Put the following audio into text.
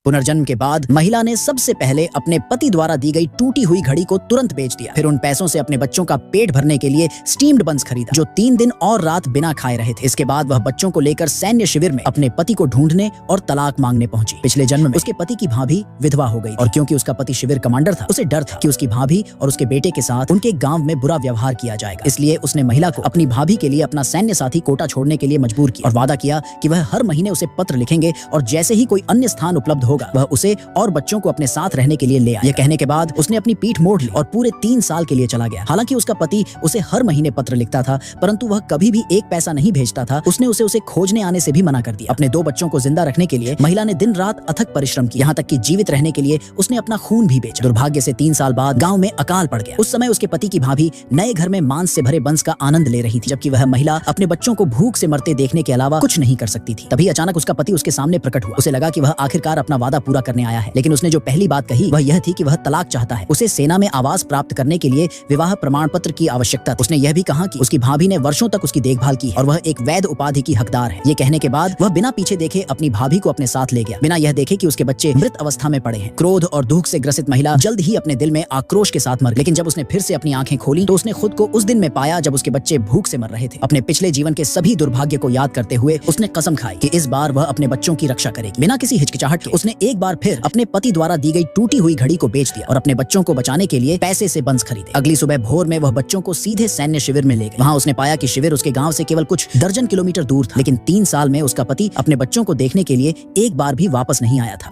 पुनर्जन्म के बाद महिला ने सबसे पहले अपने पति द्वारा दी गई टूटी हुई घड़ी को तुरंत बेच दिया। फिर उन पैसों से अपने बच्चों का पेट भरने के लिए स्टीम्ड बंस खरीदा, जो 3 दिन और रात बिना खाए रहे थे। इसके बाद वह बच्चों को लेकर सैन्य शिविर में अपने पति को ढूंढने और तलाक मांगने पहुंची। पिछले जन्म में उसके पति की भाभी विधवा हो गई और क्योंकि उसका पति शिविर कमांडर था, उसे डर था कि उसकी भाभी और उसके बेटे के साथ उनके गाँव में बुरा व्यवहार किया जाएगा। इसलिए उसने महिला को अपनी भाभी के लिए अपना सैन्य साथी कोटा छोड़ने के लिए मजबूर किया और वादा किया कि वह हर महीने उसे पत्र लिखेंगे और जैसे ही कोई अन्य स्थान उपलब्ध होगा वह उसे और बच्चों को अपने साथ रहने के लिए ले आया। यह कहने के बाद उसने अपनी पीठ मोड़ ली और पूरे 3 साल के लिए चला गया। हालांकि उसका पति उसे हर महीने पत्र लिखता था, परंतु वह कभी भी एक पैसा नहीं भेजता था। उसने उसे खोजने आने से भी मना कर दिया। अपने 2 बच्चों को जिंदा रखने के लिए महिला ने दिन रात अथक परिश्रम किया, यहाँ तक कि जीवित रहने के लिए उसने अपना खून भी बेचा। दुर्भाग्य से 3 साल बाद गाँव में अकाल पड़ गया। उस समय उसके पति की भाभी नए घर में मांस से भरे बंस का आनंद ले रही थी, जबकि वह महिला अपने बच्चों को भूख से मरते देखने के अलावा कुछ नहीं कर सकती थी। तभी अचानक उसका पति उसके सामने प्रकट हुआ। उसे लगा कि वह आखिरकार अपना वादा पूरा करने आया है, लेकिन उसने जो पहली बात कही वह यह थी कि वह तलाक चाहता है। उसे सेना में आवास प्राप्त करने के लिए विवाह प्रमाण पत्र की आवश्यकता थी। उसने यह भी कहा कि उसकी भाभी ने वर्षों तक उसकी देखभाल की और वह एक वैध उपाधि की हकदार है। ये कहने के बाद वह बिना पीछे देखे अपनी भाभी को अपने साथ ले गया, बिना यह देखे कि उसके बच्चे मृत अवस्था में पड़े हैं। क्रोध और दुख से ग्रसित महिला जल्द ही अपने दिल में आक्रोश के साथ मर गई। लेकिन जब उसने फिर से अपनी आंखें खोली तो उसने खुद को उस दिन में पाया जब उसके बच्चे भूख से मर रहे थे। अपने पिछले जीवन के सभी दुर्भाग्य को याद करते हुए उसने कसम खाई कि इस बार वह अपने बच्चों की रक्षा करेगी। बिना किसी हिचकिचाहट के उसने एक बार फिर अपने पति द्वारा दी गई टूटी हुई घड़ी को बेच दिया और अपने बच्चों को बचाने के लिए पैसे से बंस खरीदे। अगली सुबह भोर में वह बच्चों को सीधे सैन्य शिविर में ले गए। वहां उसने पाया कि शिविर उसके गांव से केवल कुछ दर्जन किलोमीटर दूर था, लेकिन 3 साल में उसका पति अपने बच्चों को देखने के लिए एक बार भी वापस नहीं आया था।